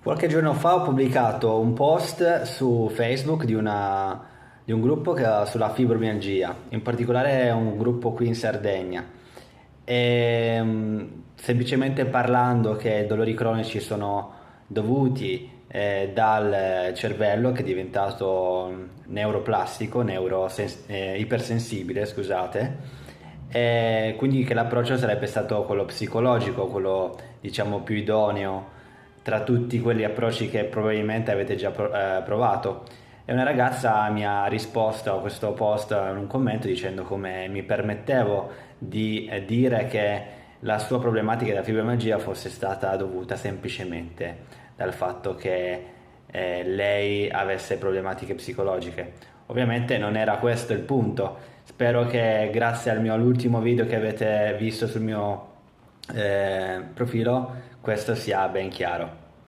Qualche giorno fa ho pubblicato un post su Facebook di un gruppo sulla fibromialgia, in particolare un gruppo qui in Sardegna. Semplicemente parlando che i dolori cronici sono dovuti dal cervello che è diventato neuroplastico, ipersensibile, scusate, e quindi che l'approccio sarebbe stato quello psicologico, quello diciamo più idoneo tra tutti quegli approcci che probabilmente avete già provato. E una ragazza mi ha risposto a questo post in un commento dicendo come mi permettevo di dire che la sua problematica da fibromialgia fosse stata dovuta semplicemente dal fatto che lei avesse problematiche psicologiche. Ovviamente non era questo il punto. Spero che grazie all'ultimo video che avete visto sul mio profilo questo sia ben chiaro.